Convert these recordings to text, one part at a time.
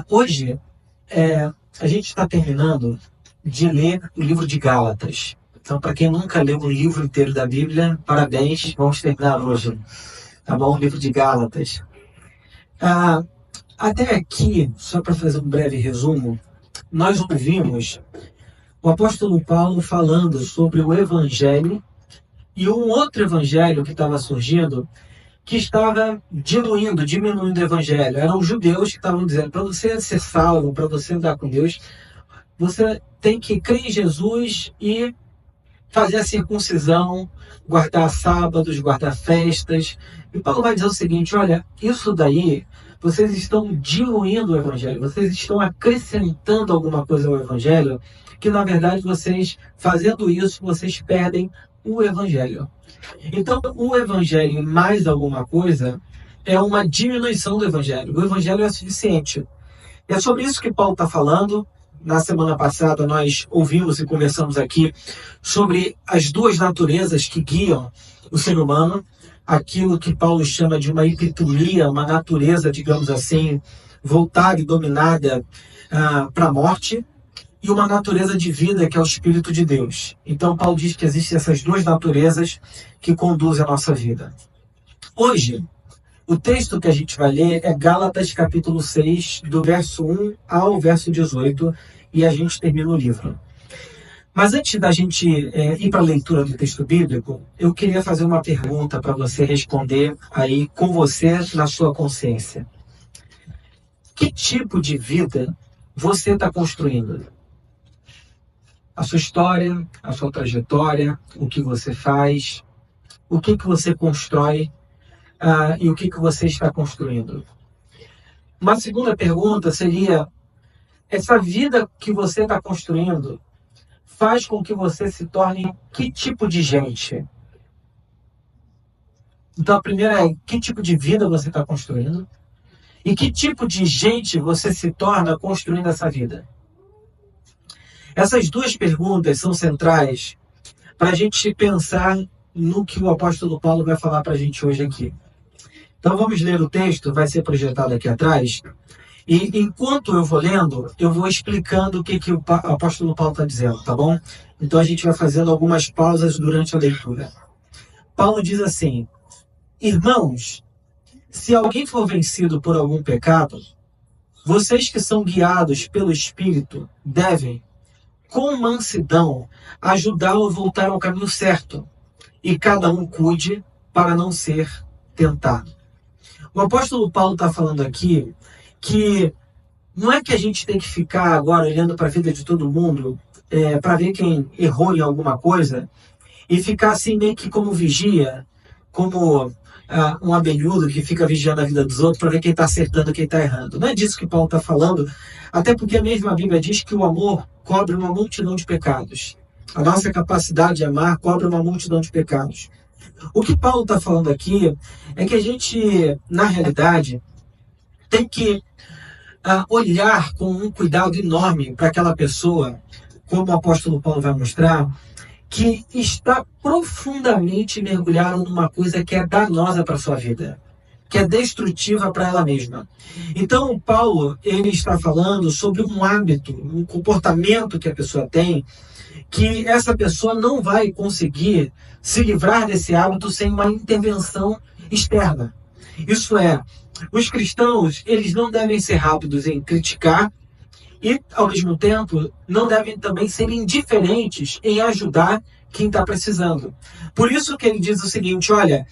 Hoje, a gente está terminando de ler o livro de Gálatas. Então, para quem nunca leu o livro inteiro da Bíblia, parabéns, vamos terminar hoje. Tá bom? O livro de Gálatas. Até aqui, só para fazer um breve resumo, nós ouvimos o apóstolo Paulo falando sobre o Evangelho e um outro Evangelho que estava surgindo, que estava diminuindo o Evangelho. Eram os judeus que estavam dizendo, para você ser salvo, para você andar com Deus, você tem que crer em Jesus e fazer a circuncisão, guardar sábados, guardar festas. E Paulo vai dizer o seguinte, olha, isso daí, vocês estão diluindo o Evangelho, vocês estão acrescentando alguma coisa ao Evangelho, que na verdade vocês, fazendo isso, vocês perdem o Evangelho. Então, o Evangelho mais alguma coisa é uma diminuição do Evangelho. O Evangelho é suficiente. E é sobre isso que Paulo está falando. Na semana passada nós ouvimos e conversamos aqui sobre as duas naturezas que guiam o ser humano, aquilo que Paulo chama de uma epitomia, uma natureza, digamos assim, voltada e dominada para a morte, e uma natureza de vida que é o Espírito de Deus. Então Paulo diz que existem essas duas naturezas que conduzem a nossa vida. Hoje, o texto que a gente vai ler é Gálatas capítulo 6, do verso 1 ao verso 18, e a gente termina o livro. Mas antes da gente ir para a leitura do texto bíblico, eu queria fazer uma pergunta para você responder aí com você na sua consciência. Que tipo de vida você está construindo? A sua história, a sua trajetória, o que você faz, o que você constrói e o que você está construindo. Uma segunda pergunta seria, essa vida que você está construindo faz com que você se torne que tipo de gente? Então a primeira é, que tipo de vida você está construindo? E que tipo de gente você se torna construindo essa vida? Essas duas perguntas são centrais para a gente pensar no que o apóstolo Paulo vai falar para a gente hoje aqui. Então vamos ler o texto, vai ser projetado aqui atrás, e enquanto eu vou lendo, eu vou explicando o que o apóstolo Paulo está dizendo, tá bom? Então a gente vai fazendo algumas pausas durante a leitura. Paulo diz assim, irmãos, se alguém for vencido por algum pecado, vocês que são guiados pelo Espírito devem, com mansidão, ajudá-lo a voltar ao caminho certo, e cada um cuide para não ser tentado. O apóstolo Paulo está falando aqui que não é que a gente tem que ficar agora olhando para a vida de todo mundo para ver quem errou em alguma coisa e ficar assim meio que como vigia, como um abelhudo que fica vigiando a vida dos outros para ver quem está acertando e quem está errando. Não é disso que Paulo está falando, até porque a mesma Bíblia diz que o amor cobre uma multidão de pecados. A nossa capacidade de amar cobre uma multidão de pecados. O que Paulo está falando aqui é que a gente, na realidade, tem que olhar com um cuidado enorme para aquela pessoa, como o apóstolo Paulo vai mostrar, que está profundamente mergulhada numa coisa que é danosa para a sua vida, que é destrutiva para ela mesma. Então, Paulo, ele está falando sobre um hábito, um comportamento que a pessoa tem, que essa pessoa não vai conseguir se livrar desse hábito sem uma intervenção externa. Isso é, os cristãos, eles não devem ser rápidos em criticar e, ao mesmo tempo, não devem também ser indiferentes em ajudar quem está precisando. Por isso que ele diz o seguinte, olha,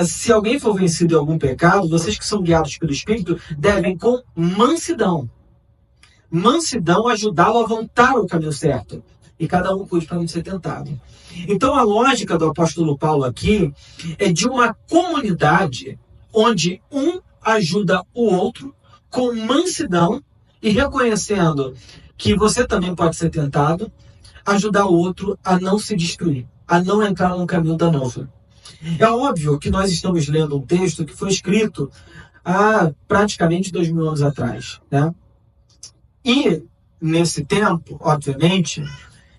se alguém for vencido em algum pecado, vocês que são guiados pelo Espírito devem com mansidão ajudá-lo a voltar ao caminho certo. E cada um cuide para não ser tentado. Então a lógica do apóstolo Paulo aqui é de uma comunidade onde um ajuda o outro com mansidão e reconhecendo que você também pode ser tentado, ajudar o outro a não se destruir, a não entrar num caminho danoso. É óbvio que nós estamos lendo um texto que foi escrito há praticamente 2000 anos atrás, né? E nesse tempo, obviamente,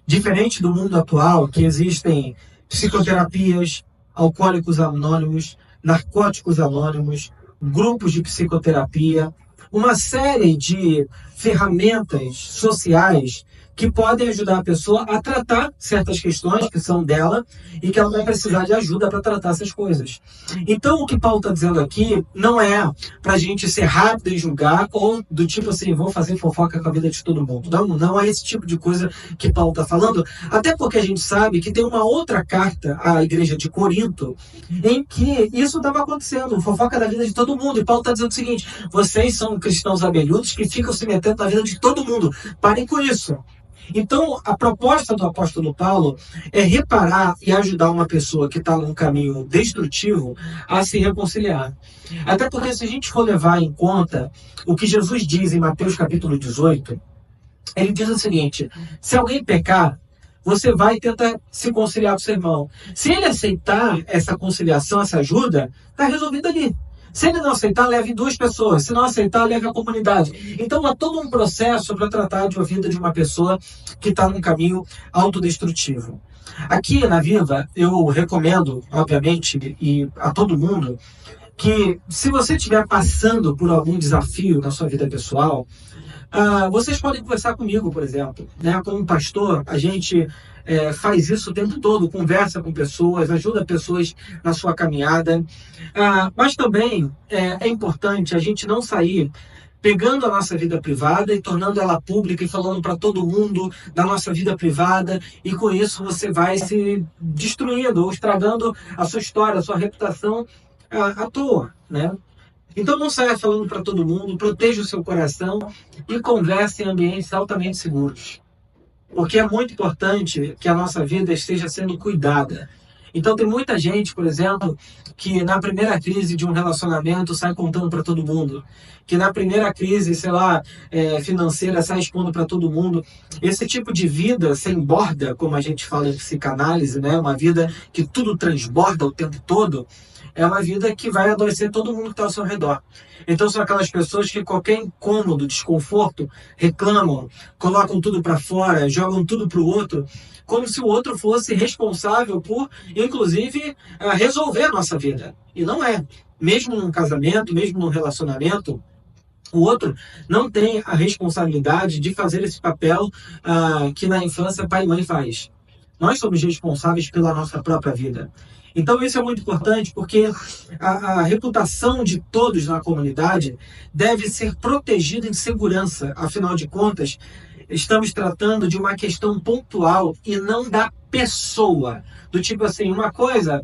diferente do mundo atual, que existem psicoterapias, alcoólicos anônimos, narcóticos anônimos, grupos de psicoterapia, uma série de ferramentas sociais que podem ajudar a pessoa a tratar certas questões que são dela e que ela vai precisar de ajuda para tratar essas coisas. Então, o que Paulo está dizendo aqui não é para a gente ser rápido em julgar ou do tipo assim, vou fazer fofoca com a vida de todo mundo. Não é esse tipo de coisa que Paulo está falando, até porque a gente sabe que tem uma outra carta à igreja de Corinto em que isso estava acontecendo, fofoca da vida de todo mundo. E Paulo está dizendo o seguinte, vocês são cristãos abelhudos que ficam se metendo na vida de todo mundo. Parem com isso. Então, a proposta do apóstolo Paulo é reparar e ajudar uma pessoa que está num caminho destrutivo a se reconciliar. Até porque se a gente for levar em conta o que Jesus diz em Mateus capítulo 18, ele diz o seguinte, se alguém pecar, você vai tentar se conciliar com o seu irmão. Se ele aceitar essa conciliação, essa ajuda, está resolvido ali. Se ele não aceitar, leve 2 pessoas. Se não aceitar, leve a comunidade. Então, há todo um processo para tratar de uma vida de uma pessoa que está num caminho autodestrutivo. Aqui na Viva, eu recomendo, obviamente, e a todo mundo, que se você estiver passando por algum desafio na sua vida pessoal, vocês podem conversar comigo, por exemplo. Né? Como pastor, a gente faz isso o tempo todo, conversa com pessoas, ajuda pessoas na sua caminhada. Mas também é importante a gente não sair pegando a nossa vida privada e tornando ela pública e falando para todo mundo da nossa vida privada, e com isso você vai se destruindo ou estragando a sua história, a sua reputação à toa, né? Então não saia falando para todo mundo, proteja o seu coração e converse em ambientes altamente seguros. Porque é muito importante que a nossa vida esteja sendo cuidada. Então tem muita gente, por exemplo, que na primeira crise de um relacionamento sai contando para todo mundo. Que na primeira crise, sei lá, financeira sai expondo para todo mundo. Esse tipo de vida sem borda, como a gente fala em psicanálise, né? Uma vida que tudo transborda o tempo todo, é uma vida que vai adoecer todo mundo que está ao seu redor. Então são aquelas pessoas que qualquer incômodo, desconforto, reclamam, colocam tudo para fora, jogam tudo para o outro, como se o outro fosse responsável por, inclusive, resolver a nossa vida. E não é. Mesmo num casamento, mesmo num relacionamento, o outro não tem a responsabilidade de fazer esse papel que na infância pai e mãe faz. Nós somos responsáveis pela nossa própria vida. Então isso é muito importante porque a reputação de todos na comunidade deve ser protegida em segurança. Afinal de contas, estamos tratando de uma questão pontual e não da pessoa. Do tipo assim, uma coisa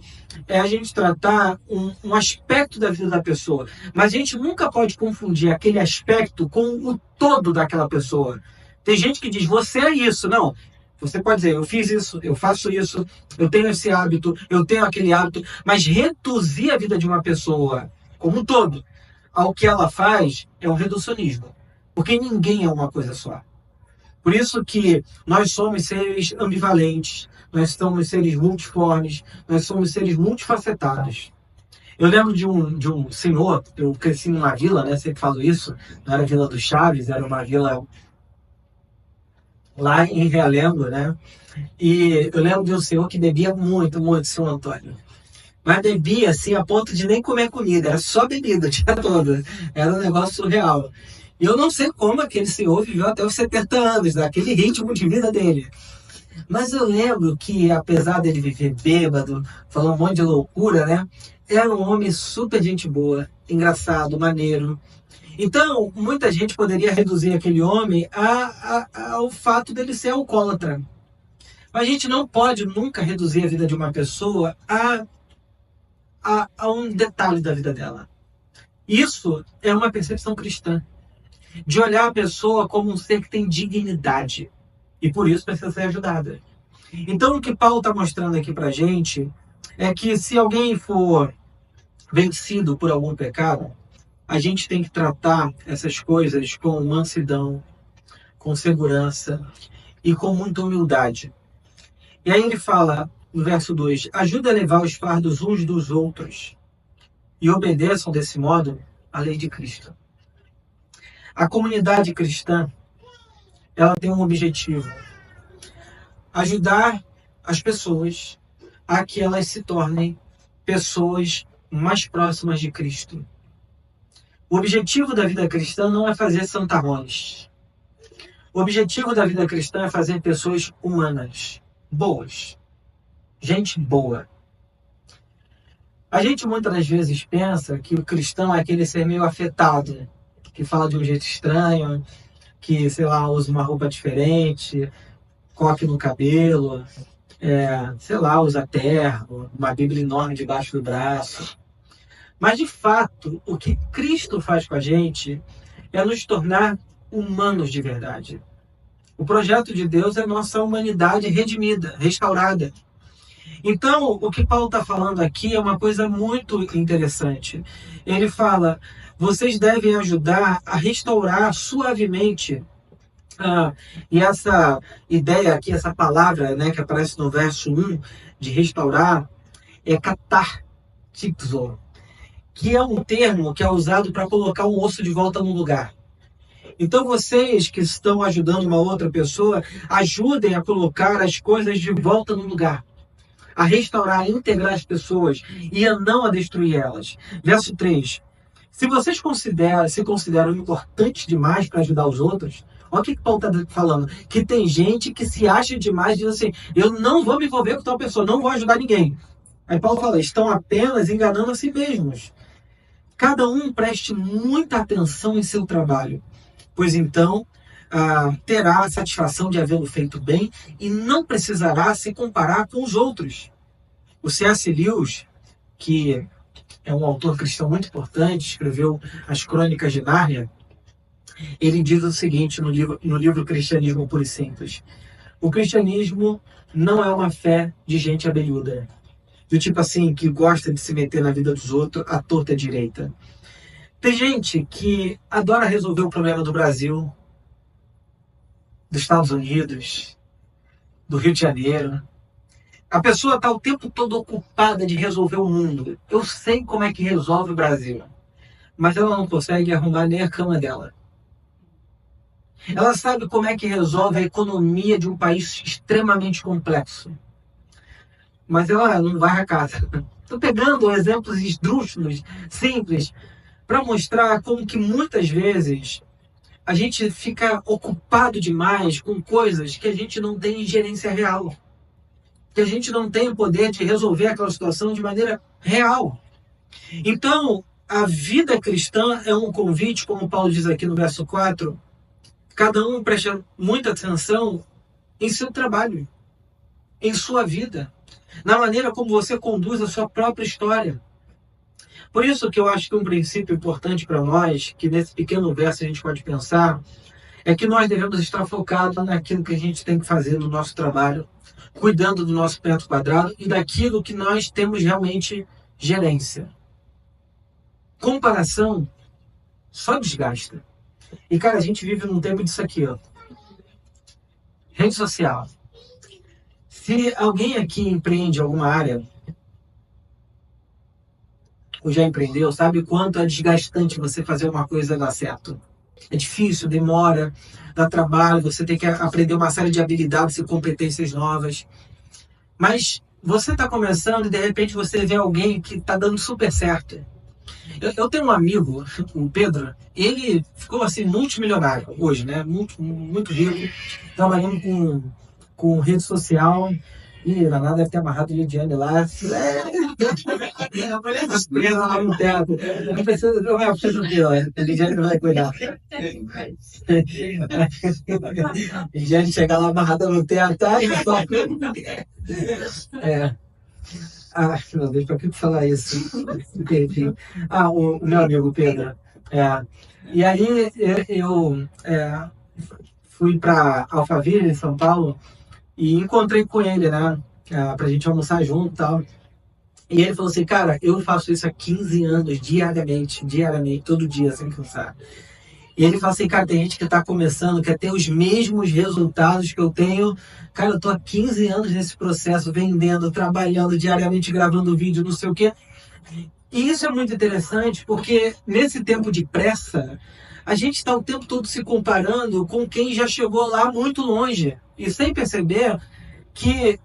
é a gente tratar um aspecto da vida da pessoa, mas a gente nunca pode confundir aquele aspecto com o todo daquela pessoa. Tem gente que diz, você é isso. Não. Você pode dizer, eu fiz isso, eu faço isso, eu tenho esse hábito, eu tenho aquele hábito, mas reduzir a vida de uma pessoa como um todo ao que ela faz é um reducionismo. Porque ninguém é uma coisa só. Por isso que nós somos seres ambivalentes, nós somos seres multiformes, nós somos seres multifacetados. Eu lembro de um senhor, eu cresci numa vila, né, sempre falo isso, não era a Vila do Chaves, era uma vila lá em Realengo, né? E eu lembro de um senhor que bebia muito, muito, São Antônio. Mas bebia assim a ponto de nem comer comida, era só bebida o dia todo. Era um negócio surreal. E eu não sei como aquele senhor viveu até os 70 anos, daquele ritmo de vida dele. Mas eu lembro que, apesar dele viver bêbado, falar um monte de loucura, né? Era um homem super gente boa, engraçado, maneiro. Então, muita gente poderia reduzir aquele homem ao fato dele ser alcoólatra. Mas a gente não pode nunca reduzir a vida de uma pessoa a um detalhe da vida dela. Isso é uma percepção cristã. De olhar a pessoa como um ser que tem dignidade. E por isso precisa ser ajudada. Então, o que Paulo está mostrando aqui para a gente é que se alguém for vencido por algum pecado, a gente tem que tratar essas coisas com mansidão, com segurança e com muita humildade. E aí ele fala, no verso 2, ajuda a levar os fardos uns dos outros e obedeçam desse modo a lei de Cristo. A comunidade cristã, ela tem um objetivo, ajudar as pessoas a que elas se tornem pessoas mais próximas de Cristo. O objetivo da vida cristã não é fazer santarrões. O objetivo da vida cristã é fazer pessoas humanas, boas, gente boa. A gente muitas das vezes pensa que o cristão é aquele ser meio afetado, que fala de um jeito estranho, que, sei lá, usa uma roupa diferente, coque no cabelo, sei lá, usa terno, uma Bíblia enorme debaixo do braço. Mas, de fato, o que Cristo faz com a gente é nos tornar humanos de verdade. O projeto de Deus é a nossa humanidade redimida, restaurada. Então, o que Paulo está falando aqui é uma coisa muito interessante. Ele fala, vocês devem ajudar a restaurar suavemente. E essa ideia aqui, essa palavra, né, que aparece no verso 1, de restaurar, é catartizo, que é um termo que é usado para colocar um osso de volta no lugar. Então vocês que estão ajudando uma outra pessoa, ajudem a colocar as coisas de volta no lugar, a restaurar, a integrar as pessoas e a não a destruir elas. Verso 3. Se vocês se consideram importantes demais para ajudar os outros, olha o que Paulo está falando, que tem gente que se acha demais, diz assim, eu não vou me envolver com tal pessoa, não vou ajudar ninguém. Aí Paulo fala, estão apenas enganando a si mesmos. Cada um preste muita atenção em seu trabalho, pois então terá a satisfação de havê-lo feito bem e não precisará se comparar com os outros. O C.S. Lewis, que é um autor cristão muito importante, escreveu as Crônicas de Nárnia, ele diz o seguinte no livro Cristianismo Puro e Simples. O cristianismo não é uma fé de gente abelhuda, do tipo assim, que gosta de se meter na vida dos outros à torta direita. Tem gente que adora resolver o problema do Brasil, dos Estados Unidos, do Rio de Janeiro. A pessoa está o tempo todo ocupada de resolver o mundo. Eu sei como é que resolve o Brasil, mas ela não consegue arrumar nem a cama dela. Ela sabe como é que resolve a economia de um país extremamente complexo, mas ela não vai a casa. Estou pegando exemplos esdrúxulos, simples, para mostrar como que muitas vezes a gente fica ocupado demais com coisas que a gente não tem gerência real, que a gente não tem o poder de resolver aquela situação de maneira real. Então, a vida cristã é um convite, como Paulo diz aqui no verso 4, cada um presta muita atenção em seu trabalho, em sua vida, na maneira como você conduz a sua própria história. Por isso que eu acho que um princípio importante para nós, que nesse pequeno verso a gente pode pensar, é que nós devemos estar focados naquilo que a gente tem que fazer no nosso trabalho, cuidando do nosso metro quadrado e daquilo que nós temos realmente gerência. Comparação só desgasta. E, cara, a gente vive num tempo disso aqui, ó. Rede social. Se alguém aqui empreende alguma área, ou já empreendeu, sabe quanto é desgastante você fazer uma coisa dar certo. É difícil, demora, dá trabalho, você tem que aprender uma série de habilidades e competências novas. Mas você está começando e de repente você vê alguém que está dando super certo. Eu tenho um amigo, o Pedro, ele ficou assim multimilionário hoje, né? Muito rico, trabalhando com rede social. Ih, Naná deve ter amarrado o Lidiane lá. Presa lá no teto. Não precisa ver, ó. A Lidiane não vai cuidar. Lidiane chegar lá amarrada no teto, tá? Meu Deus, pra que falar isso? Enfim. O meu amigo Pedro. E aí eu fui para Alphaville, em São Paulo, e encontrei com ele, né? Pra gente almoçar junto e tal. E ele falou assim, cara, eu faço isso há 15 anos, diariamente, todo dia, sem cansar. E ele fala assim, cara, tem gente que tá começando, quer ter os mesmos resultados que eu tenho. Cara, eu tô há 15 anos nesse processo, vendendo, trabalhando diariamente, gravando vídeo, não sei o quê. E isso é muito interessante, porque nesse tempo de pressa, a gente está o tempo todo se comparando com quem já chegou lá muito longe. E sem perceber que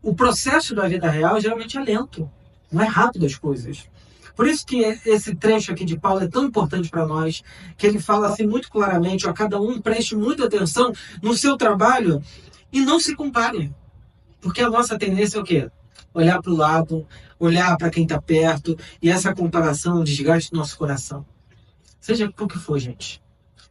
o processo da vida real geralmente é lento, não é rápido as coisas. Por isso que esse trecho aqui de Paulo é tão importante para nós, que ele fala assim muito claramente, ó, cada um preste muita atenção no seu trabalho e não se compare. Porque a nossa tendência é o quê? Olhar para o lado, olhar para quem está perto, e essa comparação desgasta o nosso coração. Seja por que for, gente.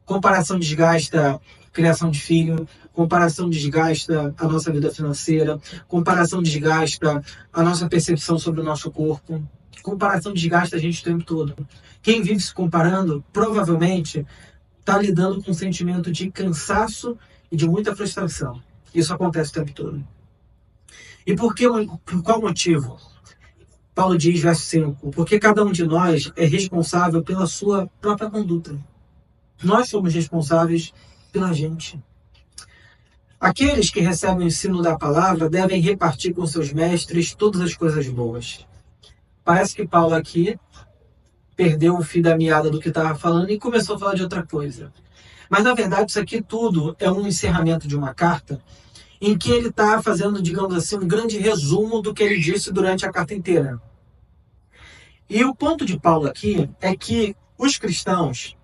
Comparação desgasta a criação de filho, comparação desgasta a nossa vida financeira, comparação desgasta a nossa percepção sobre o nosso corpo, comparação desgasta a gente o tempo todo. Quem vive se comparando, provavelmente, está lidando com um sentimento de cansaço e de muita frustração. Isso acontece o tempo todo. E por qual motivo? Paulo diz, verso 5, porque cada um de nós é responsável pela sua própria conduta. Nós somos responsáveis pela gente. Aqueles que recebem o ensino da palavra devem repartir com seus mestres todas as coisas boas. Parece que Paulo aqui perdeu o fio da meada do que estava falando e começou a falar de outra coisa. Mas, na verdade, isso aqui tudo é um encerramento de uma carta em que ele está fazendo, digamos assim, um grande resumo do que ele disse durante a carta inteira. E o ponto de Paulo aqui é que os cristãos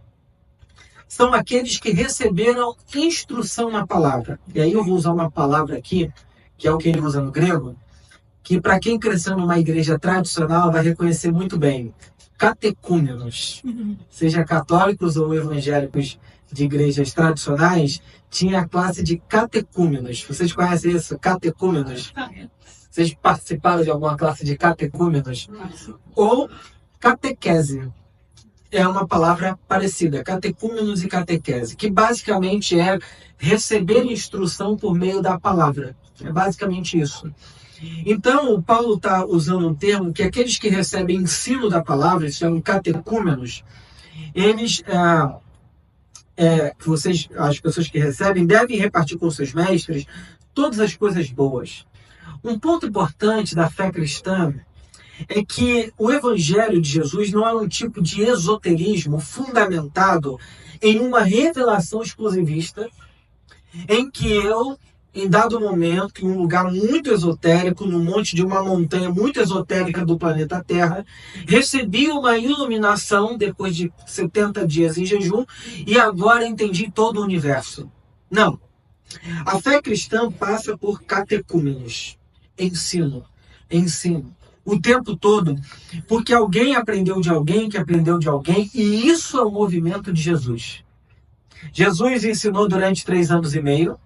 são aqueles que receberam instrução na palavra. E aí eu vou usar uma palavra aqui, que é o que ele usa no grego, que para quem cresceu numa igreja tradicional vai reconhecer muito bem. Catecúmenos. Seja católicos ou evangélicos de igrejas tradicionais, tinha a classe de catecúmenos. Vocês conhecem isso? Catecúmenos? Vocês participaram de alguma classe de catecúmenos? Ou catequese. É uma palavra parecida, catecúmenos e catequese, que basicamente é receber instrução por meio da palavra. É basicamente isso. Então, o Paulo está usando um termo que aqueles que recebem ensino da palavra, eles chamam catecúmenos, eles, as pessoas que recebem, devem repartir com seus mestres todas as coisas boas. Um ponto importante da fé cristã é que o Evangelho de Jesus não é um tipo de esoterismo fundamentado em uma revelação exclusivista, em que eu, em dado momento, em um lugar muito esotérico, no monte de uma montanha muito esotérica do planeta Terra, recebi uma iluminação depois de 70 dias em jejum e agora entendi todo o universo. Não. A fé cristã passa por catecúmenos, ensino, o tempo todo, porque alguém aprendeu de alguém que aprendeu de alguém, e isso é o movimento de Jesus. Jesus ensinou durante 3 anos e meio,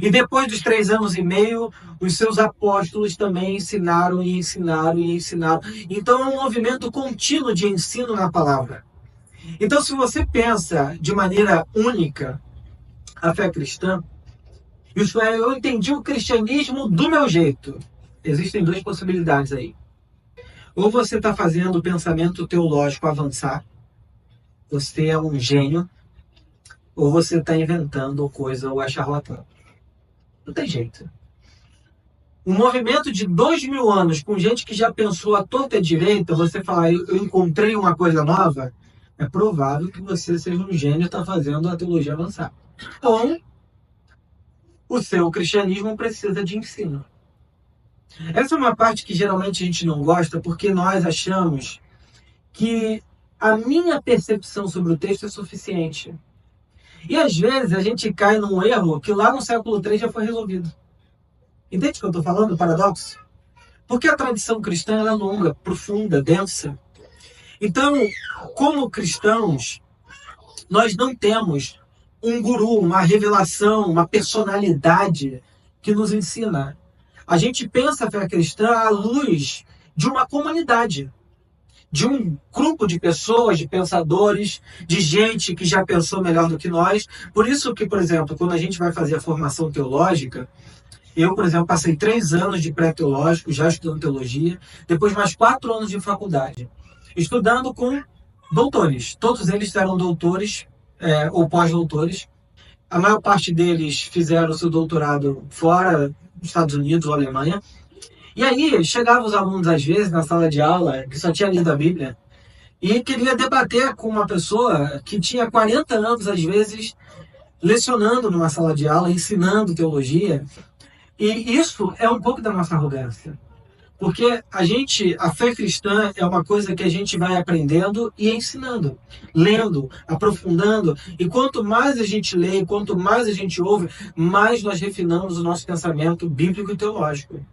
e depois dos 3 anos e meio, os seus apóstolos também ensinaram e ensinaram e ensinaram. Então é um movimento contínuo de ensino na palavra. Então, se você pensa de maneira única a fé cristã, isso é, eu entendi o cristianismo do meu jeito. Existem 2 possibilidades aí. Ou você está fazendo o pensamento teológico avançar, você é um gênio, ou você está inventando coisa ou é charlatão. Não tem jeito. Um movimento de 2000 anos com gente que já pensou à torta e à direita, você falar, eu encontrei uma coisa nova, é provável que você seja um gênio e está fazendo a teologia avançar. Ou o seu cristianismo precisa de ensino. Essa é uma parte que geralmente a gente não gosta, porque nós achamos que a minha percepção sobre o texto é suficiente. E às vezes a gente cai num erro que lá no século III já foi resolvido. Entende o que eu estou falando, o paradoxo? Porque a tradição cristã ela é longa, profunda, densa. Então, como cristãos, nós não temos um guru, uma revelação, uma personalidade que nos ensina. A gente pensa a fé cristã à luz de uma comunidade, de um grupo de pessoas, de pensadores, de gente que já pensou melhor do que nós. Por isso que, por exemplo, quando a gente vai fazer a formação teológica, eu, por exemplo, passei 3 anos de pré-teológico, já estudando teologia, depois mais 4 anos de faculdade, estudando com doutores. Todos eles eram doutores ou pós-doutores. A maior parte deles fizeram o seu doutorado fora dos Estados Unidos ou Alemanha. E aí, chegavam os alunos, às vezes, na sala de aula, que só tinha lido a Bíblia, e queria debater com uma pessoa que tinha 40 anos, às vezes, lecionando numa sala de aula, ensinando teologia. E isso é um pouco da nossa arrogância. Porque a fé cristã é uma coisa que a gente vai aprendendo e ensinando, lendo, aprofundando. E quanto mais a gente lê, quanto mais a gente ouve, mais nós refinamos o nosso pensamento bíblico e teológico.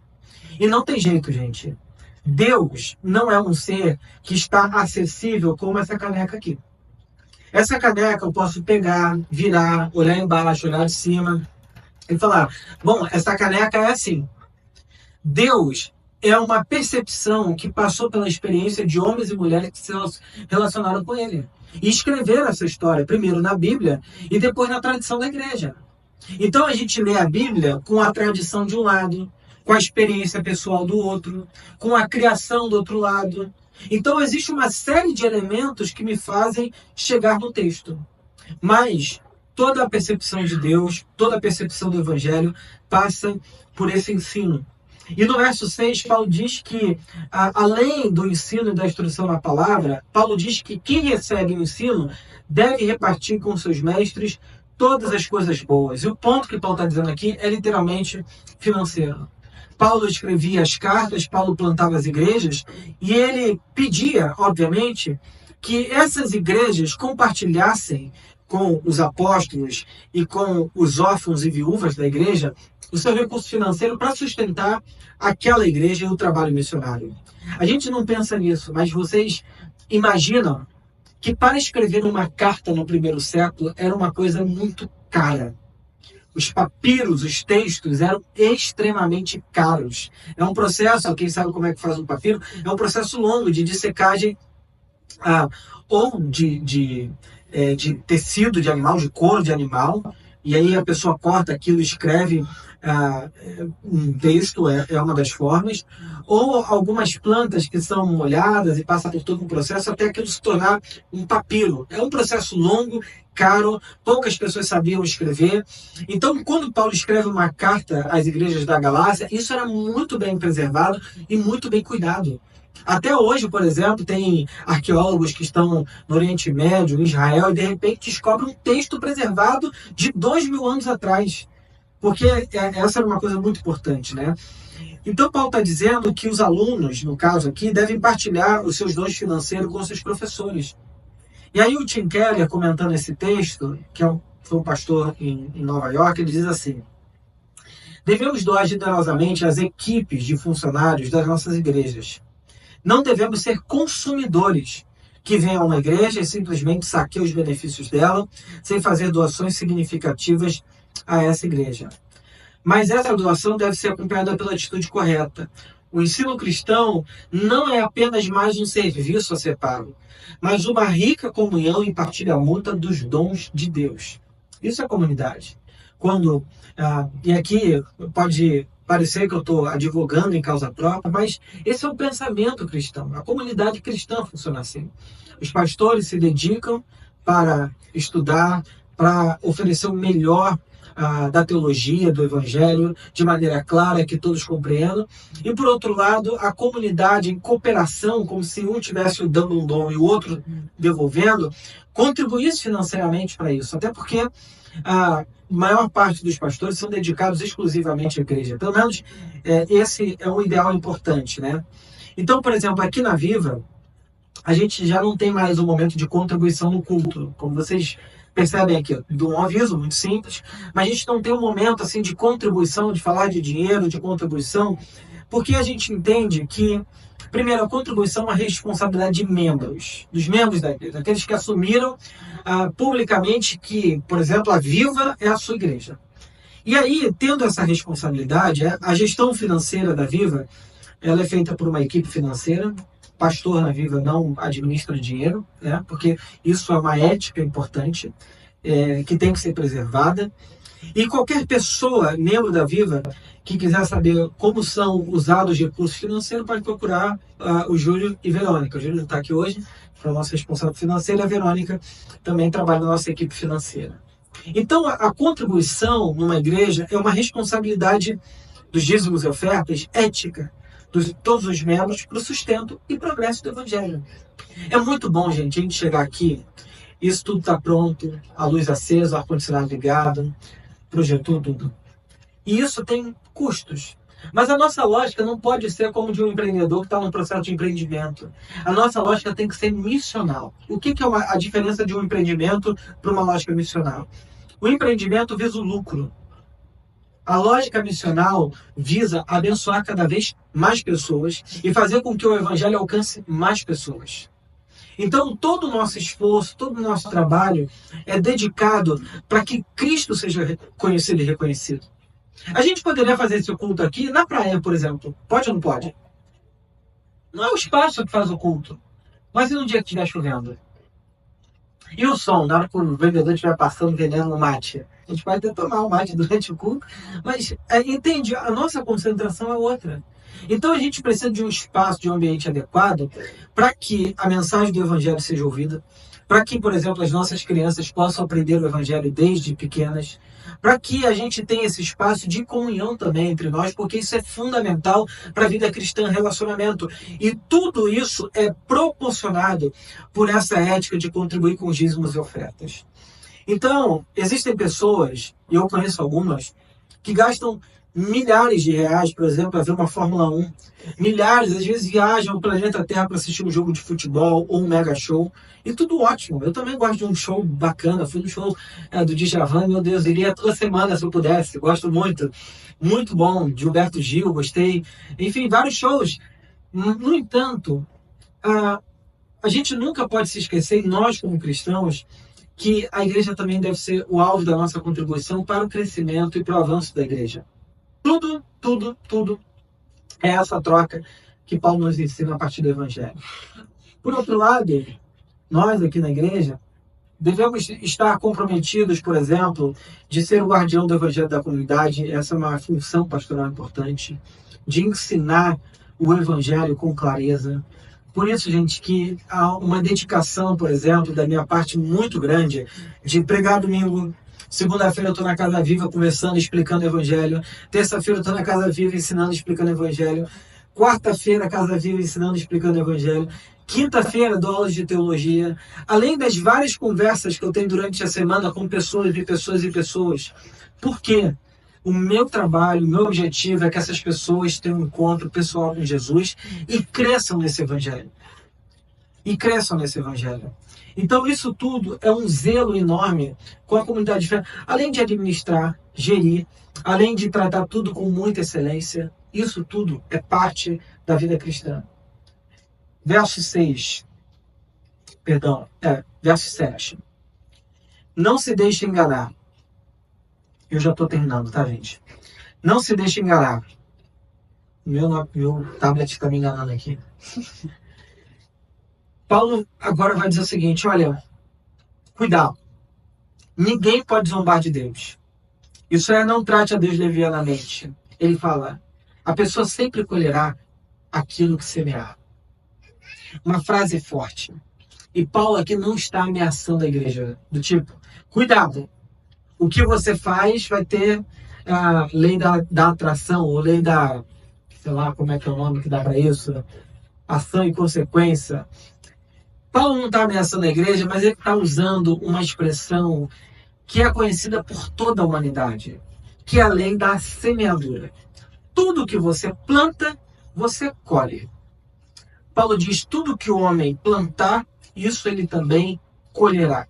E não tem jeito, gente. Deus não é um ser que está acessível como essa caneca aqui. Essa caneca eu posso pegar, virar, olhar embaixo, olhar de cima e falar: bom, essa caneca é assim. Deus é uma percepção que passou pela experiência de homens e mulheres que se relacionaram com ele. E escreveram essa história, primeiro na Bíblia e depois na tradição da igreja. Então a gente lê a Bíblia com a tradição de um lado, com a experiência pessoal do outro, com a criação do outro lado. Então existe uma série de elementos que me fazem chegar no texto. Mas toda a percepção de Deus, toda a percepção do Evangelho passa por esse ensino. E no verso 6, Paulo diz que, além do ensino e da instrução na palavra, Paulo diz que quem recebe o ensino deve repartir com seus mestres todas as coisas boas. E o ponto que Paulo está dizendo aqui é literalmente financeiro. Paulo escrevia as cartas, Paulo plantava as igrejas, e ele pedia, obviamente, que essas igrejas compartilhassem com os apóstolos e com os órfãos e viúvas da igreja o seu recurso financeiro para sustentar aquela igreja e o trabalho missionário. A gente não pensa nisso, mas vocês imaginam que para escrever uma carta no primeiro século era uma coisa muito cara. Os papiros, os textos eram extremamente caros. É um processo, quem sabe como é que faz um papiro, é um processo longo de dissecagem ou de tecido de animal, de couro de animal, e aí a pessoa corta aquilo e escreve um texto, é uma das formas, ou algumas plantas que são molhadas e passam por todo um processo até aquilo se tornar um papiro. É um processo longo, caro, poucas pessoas sabiam escrever. Então, quando Paulo escreve uma carta às igrejas da Galácia, isso era muito bem preservado e muito bem cuidado. Até hoje, por exemplo, tem arqueólogos que estão no Oriente Médio, em Israel, e de repente descobrem um texto preservado de 2000 anos atrás. Porque essa era uma coisa muito importante, né? Então, Paulo está dizendo que os alunos, no caso aqui, devem partilhar os seus dons financeiros com seus professores. E aí o Tim Keller, comentando esse texto, que foi um pastor em Nova York, ele diz assim: devemos doar generosamente às equipes de funcionários das nossas igrejas. Não devemos ser consumidores que venham a uma igreja e simplesmente saqueiam os benefícios dela, sem fazer doações significativas a essa igreja. Mas essa doação deve ser acompanhada pela atitude correta. O ensino cristão não é apenas mais um serviço a ser pago, mas uma rica comunhão e partilha mútua dos dons de Deus. Isso é comunidade. E aqui pode parecer que eu estou advogando em causa própria, mas esse é o pensamento cristão. A comunidade cristã funciona assim. Os pastores se dedicam para estudar, para oferecer o melhor da teologia, do evangelho, de maneira clara, que todos compreendam. E, por outro lado, a comunidade em cooperação, como se um estivesse dando um dom e o outro devolvendo, contribuísse financeiramente para isso. Até porque a maior parte dos pastores são dedicados exclusivamente à igreja. Pelo menos esse é um ideal importante, né? Então, por exemplo, aqui na Viva, a gente já não tem mais um momento de contribuição no culto. Como vocês percebem aqui, dou um aviso muito simples, mas a gente não tem um momento assim de contribuição, de falar de dinheiro, de contribuição, porque a gente entende que, primeiro, a contribuição é uma responsabilidade de membros, dos membros da igreja, aqueles que assumiram publicamente que, por exemplo, a Viva é a sua igreja. E aí, tendo essa responsabilidade, a gestão financeira da Viva, ela é feita por uma equipe financeira. Pastor na Viva não administra dinheiro, né? Porque isso é uma ética importante, que tem que ser preservada. E qualquer pessoa, membro da Viva, que quiser saber como são usados os recursos financeiros, pode procurar o Júlio e Verônica. O Júlio está aqui hoje, é o nosso responsável financeiro, e a Verônica também trabalha na nossa equipe financeira. Então, a contribuição numa igreja é uma responsabilidade dos dízimos e ofertas ética, de todos os membros, para o sustento e progresso do evangelho. É muito bom, gente, a gente chegar aqui, isso tudo está pronto, a luz acesa, o ar-condicionado ligado, projetor, tudo. E isso tem custos. Mas a nossa lógica não pode ser como de um empreendedor que está no processo de empreendimento. A nossa lógica tem que ser missional. O que é a diferença de um empreendimento para uma lógica missional? O empreendimento visa o lucro. A lógica missional visa abençoar cada vez mais pessoas e fazer com que o evangelho alcance mais pessoas. Então, todo o nosso esforço, todo o nosso trabalho é dedicado para que Cristo seja conhecido e reconhecido. A gente poderia fazer esse culto aqui na praia, por exemplo. Pode ou não pode? Não é o espaço que faz o culto. Mas e no dia que estiver chovendo? E o som, na hora que o vendedor estiver passando vendendo um mate? A gente pode até tomar um mate durante o culto, mas entende, a nossa concentração é outra. Então a gente precisa de um espaço, de um ambiente adequado para que a mensagem do Evangelho seja ouvida, para que, por exemplo, as nossas crianças possam aprender o Evangelho desde pequenas, para que a gente tenha esse espaço de comunhão também entre nós, porque isso é fundamental para a vida cristã, relacionamento. E tudo isso é proporcionado por essa ética de contribuir com os dízimos e ofertas. Então, existem pessoas, e eu conheço algumas, que gastam milhares de reais, por exemplo, para ver uma Fórmula 1. Milhares, às vezes viajam o planeta Terra para assistir um jogo de futebol ou um mega show. E tudo ótimo. Eu também gosto de um show bacana. Fui no show do Djavan, meu Deus, iria toda semana se eu pudesse. Gosto muito. Muito bom. Gilberto Gil, gostei. Enfim, vários shows. No entanto, a gente nunca pode se esquecer, nós como cristãos, que a igreja também deve ser o alvo da nossa contribuição para o crescimento e para o avanço da igreja. Tudo é essa troca que Paulo nos ensina a partir do Evangelho. Por outro lado, nós aqui na igreja devemos estar comprometidos, por exemplo, de ser o guardião do Evangelho da comunidade. Essa é uma função pastoral importante, de ensinar o Evangelho com clareza. Por isso, gente, que há uma dedicação, por exemplo, da minha parte muito grande de pregar domingo. Segunda-feira eu estou na Casa Viva conversando, explicando o Evangelho. Terça-feira eu estou na Casa Viva ensinando, explicando o Evangelho. Quarta-feira, Casa Viva ensinando, explicando o Evangelho. Quinta-feira dou aulas de teologia. Além das várias conversas que eu tenho durante a semana com pessoas e pessoas e pessoas. Por quê? O meu trabalho, o meu objetivo é que essas pessoas tenham um encontro pessoal com Jesus e cresçam nesse Evangelho. Então, isso tudo é um zelo enorme com a comunidade de fé. Além de administrar, gerir, além de tratar tudo com muita excelência, isso tudo é parte da vida cristã. Verso 7. Não se deixe enganar. Eu já estou terminando, tá, gente? Não se deixe enganar. Meu tablet está me enganando aqui. Paulo agora vai dizer o seguinte, olha, cuidado. Ninguém pode zombar de Deus. Isso não trate a Deus levianamente. Ele fala, a pessoa sempre colherá aquilo que semear. Uma frase forte. E Paulo aqui não está ameaçando a igreja, do tipo, cuidado. O que você faz vai ter a lei da atração, ou lei da, sei lá, como é que é o nome que dá para isso? Ação e consequência. Paulo não está ameaçando a igreja, mas ele está usando uma expressão que é conhecida por toda a humanidade, que é a lei da semeadura. Tudo que você planta, você colhe. Paulo diz, tudo que o homem plantar, isso ele também colherá.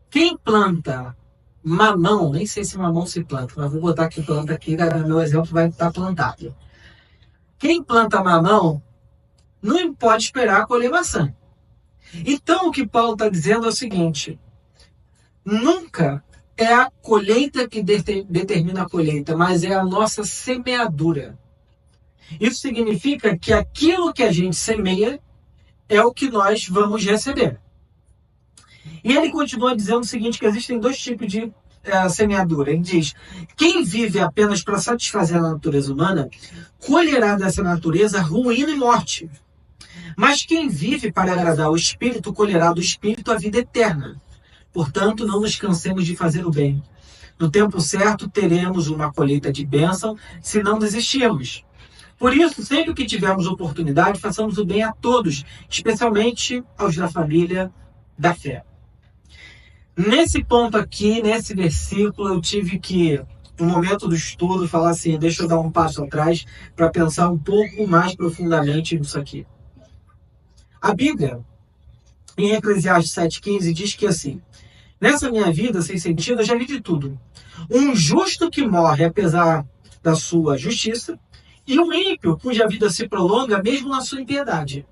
Quem planta mamão, nem sei se mamão se planta, mas vou botar que planta aqui, meu exemplo vai estar plantado. Quem planta mamão não pode esperar colher maçã. Então o que Paulo está dizendo é o seguinte, nunca é a colheita que determina a colheita, mas é a nossa semeadura. Isso significa que aquilo que a gente semeia é o que nós vamos receber. E ele continua dizendo o seguinte, que existem dois tipos de semeadura. Ele diz, quem vive apenas para satisfazer a natureza humana, colherá dessa natureza ruína e morte. Mas quem vive para agradar o Espírito, colherá do Espírito a vida eterna. Portanto, não nos cansemos de fazer o bem. No tempo certo, teremos uma colheita de bênção, se não desistirmos. Por isso, sempre que tivermos oportunidade, façamos o bem a todos, especialmente aos da família da fé. Nesse ponto aqui, nesse versículo, eu tive que no momento do estudo, falar assim, deixa eu dar um passo atrás para pensar um pouco mais profundamente nisso aqui. A Bíblia, em Eclesiastes 7,15, diz que assim, nessa minha vida sem sentido, eu já vi de tudo. Um justo que morre apesar da sua justiça, e um ímpio cuja vida se prolonga mesmo na sua impiedade.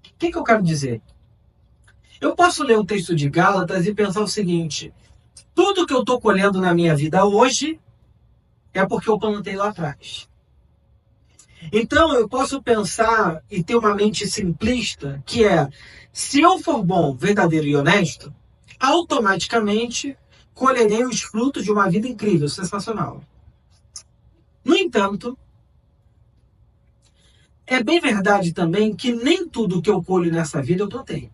O que eu quero dizer? Eu posso ler o texto de Gálatas e pensar o seguinte, tudo que eu estou colhendo na minha vida hoje é porque eu plantei lá atrás. Então eu posso pensar e ter uma mente simplista, que é, se eu for bom, verdadeiro e honesto, automaticamente colherei os frutos de uma vida incrível, sensacional. No entanto, é bem verdade também que nem tudo que eu colho nessa vida eu plantei.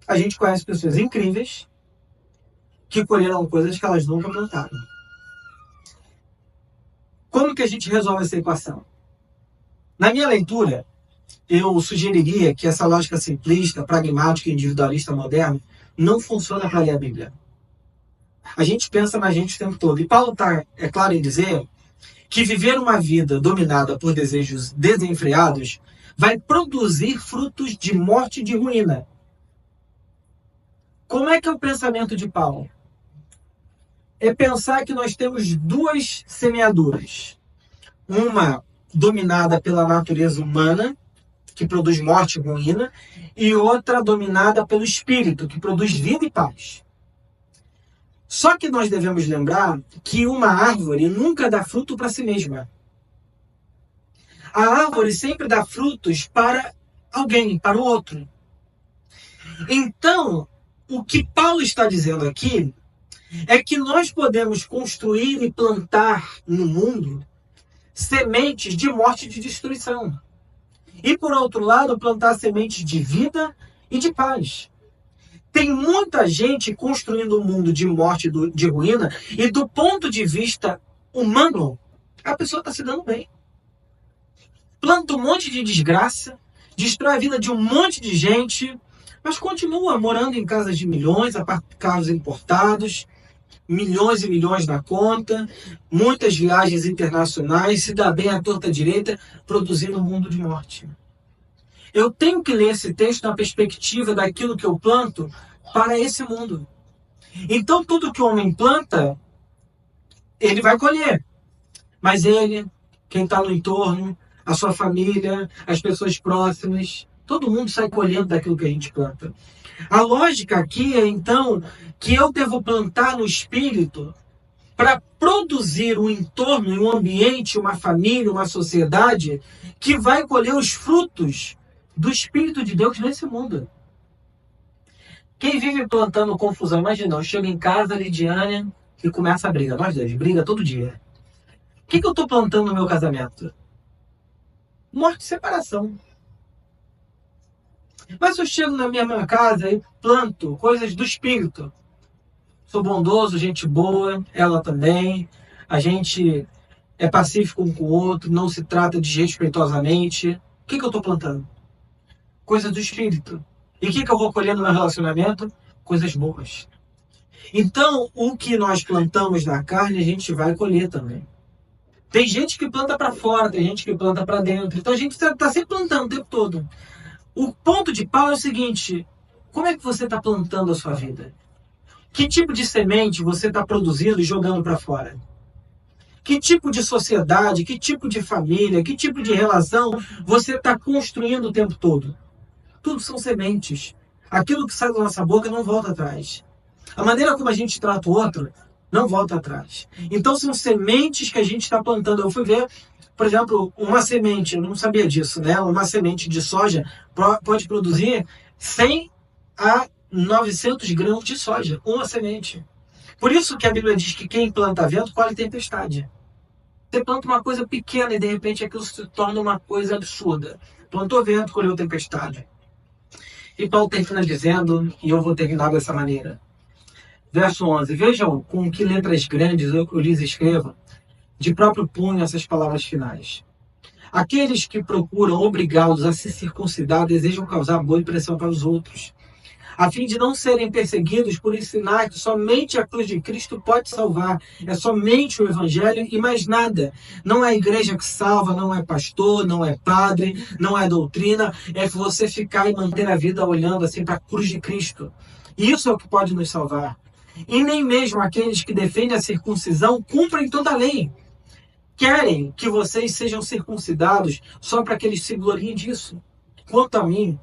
A gente conhece pessoas incríveis que colheram coisas que elas nunca plantaram. Como que a gente resolve essa equação? Na minha leitura, eu sugeriria que essa lógica simplista, pragmática e individualista moderna não funciona para ler a Bíblia. A gente pensa na gente o tempo todo. E Paulo está, é claro em dizer, que viver uma vida dominada por desejos desenfreados vai produzir frutos de morte e de ruína. Como é que é o pensamento de Paulo? É pensar que nós temos duas semeaduras. Uma dominada pela natureza humana, que produz morte e ruína, e outra dominada pelo espírito, que produz vida e paz. Só que nós devemos lembrar que uma árvore nunca dá fruto para si mesma. A árvore sempre dá frutos para alguém, para o outro. Então, o que Paulo está dizendo aqui é que nós podemos construir e plantar no mundo sementes de morte e de destruição. E, por outro lado, plantar sementes de vida e de paz. Tem muita gente construindo um mundo de morte e de ruína, e do ponto de vista humano, a pessoa está se dando bem. Planta um monte de desgraça, destrói a vida de um monte de gente, mas continua morando em casas de milhões, carros importados, milhões e milhões na conta, muitas viagens internacionais, se dá bem à torta direita, produzindo um mundo de morte. Eu tenho que ler esse texto na perspectiva daquilo que eu planto para esse mundo. Então, tudo que o homem planta, ele vai colher. Mas ele, quem está no entorno, a sua família, as pessoas próximas, todo mundo sai colhendo daquilo que a gente planta. A lógica aqui é, então, que eu devo plantar no espírito para produzir um entorno, um ambiente, uma família, uma sociedade que vai colher os frutos do Espírito de Deus nesse mundo. Quem vive plantando confusão, imagina, eu chego em casa, Lidiane, e começa a briga. Nós dois, briga todo dia. O que eu estou plantando no meu casamento? Morte e separação. Mas se eu chego na minha casa e planto coisas do Espírito, sou bondoso, gente boa, ela também, a gente é pacífico um com o outro, não se trata desrespeitosamente, o que eu estou plantando? Coisas do Espírito. E o que eu vou colher no meu relacionamento? Coisas boas. Então, o que nós plantamos na carne, a gente vai colher também. Tem gente que planta para fora, tem gente que planta para dentro. Então, a gente está sempre plantando o tempo todo. O ponto de Paulo é o seguinte, como é que você está plantando a sua vida? Que tipo de semente você está produzindo e jogando para fora? Que tipo de sociedade, que tipo de família, que tipo de relação você está construindo o tempo todo? Tudo são sementes. Aquilo que sai da nossa boca não volta atrás. A maneira como a gente trata o outro não volta atrás. Então são sementes que a gente está plantando. Eu fui ver, por exemplo, uma semente, eu não sabia disso, né? Uma semente de soja pode produzir 100 a 900 grãos de soja. Uma semente. Por isso que a Bíblia diz que quem planta vento colhe tempestade. Você planta uma coisa pequena e de repente aquilo se torna uma coisa absurda. Plantou vento, colheu tempestade. E Paulo termina dizendo, e eu vou terminar dessa maneira. Verso 11. Vejam com que letras grandes eu lhes escrevo, de próprio punho, essas palavras finais. Aqueles que procuram obrigá-los a se circuncidar desejam causar boa impressão para os outros. a fim de não serem perseguidos por ensinar que somente a cruz de Cristo pode salvar. É somente o Evangelho e mais nada. Não é a igreja que salva, não é pastor, não é padre, não é doutrina. É você ficar e manter a vida olhando assim para a cruz de Cristo. Isso é o que pode nos salvar. E nem mesmo aqueles que defendem a circuncisão cumprem toda a lei. Querem que vocês sejam circuncidados só para que eles se gloriem disso. Quanto a mim,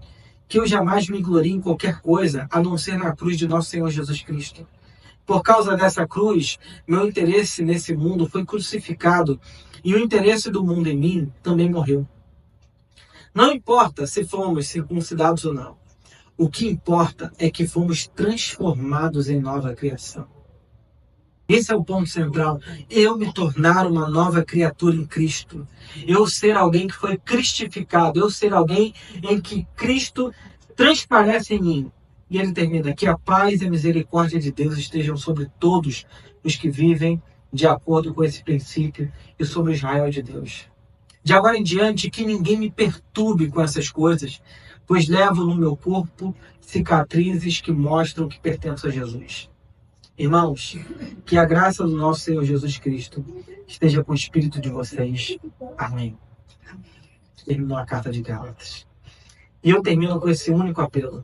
que eu jamais me glorie em qualquer coisa, a não ser na cruz de nosso Senhor Jesus Cristo. Por causa dessa cruz, meu interesse nesse mundo foi crucificado e o interesse do mundo em mim também morreu. Não importa se fomos circuncidados ou não. O que importa é que fomos transformados em nova criação. Esse é o ponto central. Eu me tornar uma nova criatura em Cristo. Eu ser alguém que foi cristificado. Eu ser alguém em que Cristo transparece em mim. E ele termina: que a paz e a misericórdia de Deus estejam sobre todos os que vivem de acordo com esse princípio e sobre Israel de Deus. De agora em diante, que ninguém me perturbe com essas coisas, pois levo no meu corpo cicatrizes que mostram que pertenço a Jesus. Irmãos, que a graça do nosso Senhor Jesus Cristo esteja com o espírito de vocês. Amém. Terminou a carta de Gálatas. E eu termino com esse único apelo.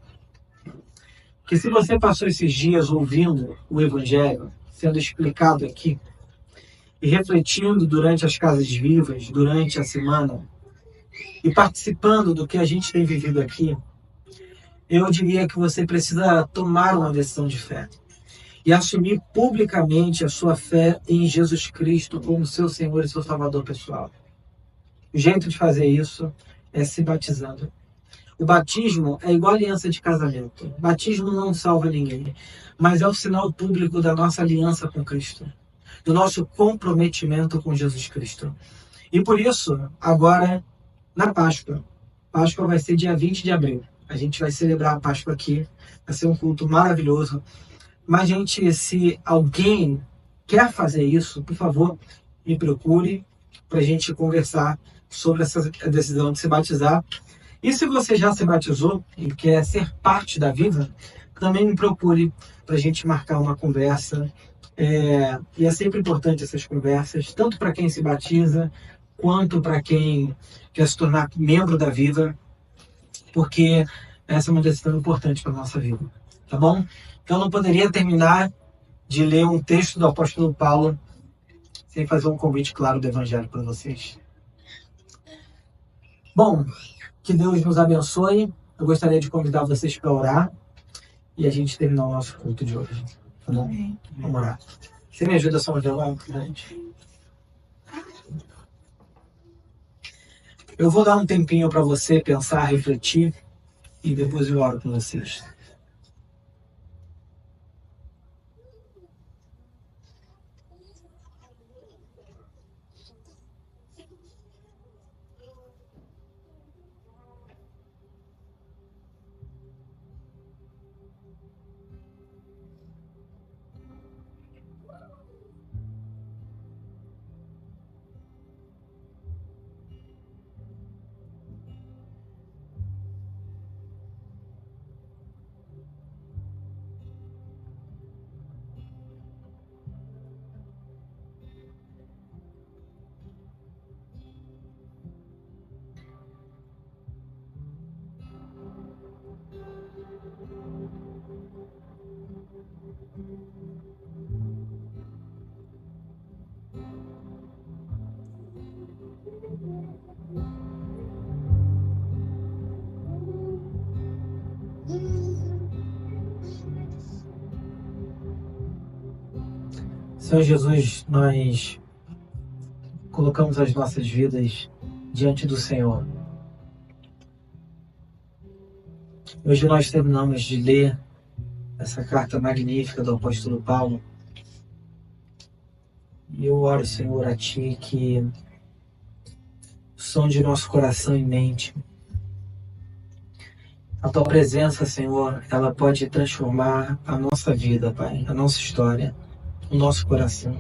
Que se você passou esses dias ouvindo o Evangelho sendo explicado aqui e refletindo durante as casas vivas, durante a semana, e participando do que a gente tem vivido aqui, eu diria que você precisa tomar uma decisão de fé e assumir publicamente a sua fé em Jesus Cristo como seu Senhor e seu Salvador pessoal. O jeito de fazer isso é se batizando. O batismo é igual a aliança de casamento. O batismo não salva ninguém, mas é o sinal público da nossa aliança com Cristo, do nosso comprometimento com Jesus Cristo. E por isso, agora, na Páscoa vai ser dia 20 de abril. A gente vai celebrar a Páscoa aqui, vai ser um culto maravilhoso. Mas, gente, se alguém quer fazer isso, por favor, me procure para a gente conversar sobre essa decisão de se batizar. E se você já se batizou e quer ser parte da vida, também me procure para a gente marcar uma conversa. E é sempre importante essas conversas, tanto para quem se batiza, quanto para quem quer se tornar membro da vida, porque essa é uma decisão importante para a nossa vida, tá bom? Então, não poderia terminar de ler um texto do apóstolo Paulo sem fazer um convite claro do Evangelho para vocês. Bom, que Deus nos abençoe. Eu gostaria de convidar vocês para orar e a gente terminar o nosso culto de hoje, tá bom? Vamos orar. Você me ajuda só a orar, gente? Eu vou dar um tempinho para você pensar, refletir e depois eu oro com vocês. Senhor Jesus, nós colocamos as nossas vidas diante do Senhor. Hoje nós terminamos de ler essa carta magnífica do apóstolo Paulo. E eu oro, Senhor, a Ti que o som de nosso coração e mente, a Tua presença, Senhor, ela pode transformar a nossa vida, Pai, a nossa história, o nosso coração.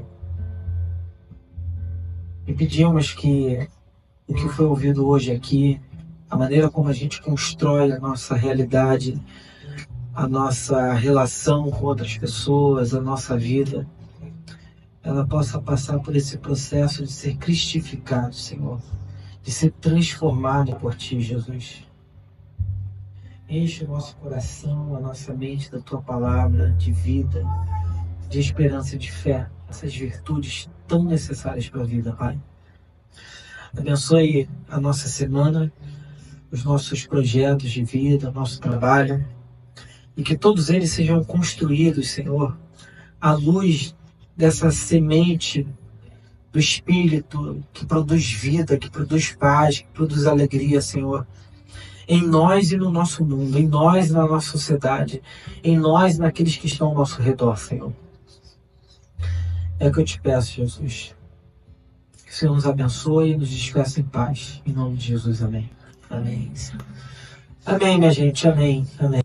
E pedimos que o que foi ouvido hoje aqui, a maneira como a gente constrói a nossa realidade, a nossa relação com outras pessoas, a nossa vida, ela possa passar por esse processo de ser cristificado, Senhor, de ser transformado por Ti, Jesus. Enche o nosso coração, a nossa mente da Tua palavra de vida, de esperança e de fé, essas virtudes tão necessárias para a vida, Pai. Abençoe a nossa semana, os nossos projetos de vida, o nosso trabalho, e que todos eles sejam construídos, Senhor, à luz dessa semente do Espírito que produz vida, que produz paz, que produz alegria, Senhor, em nós e no nosso mundo, em nós e na nossa sociedade, em nós e naqueles que estão ao nosso redor, Senhor. É o que eu te peço, Jesus. Que o Senhor nos abençoe e nos despeça em paz. Em nome de Jesus, amém. Amém. Amém, minha gente. Amém. Amém.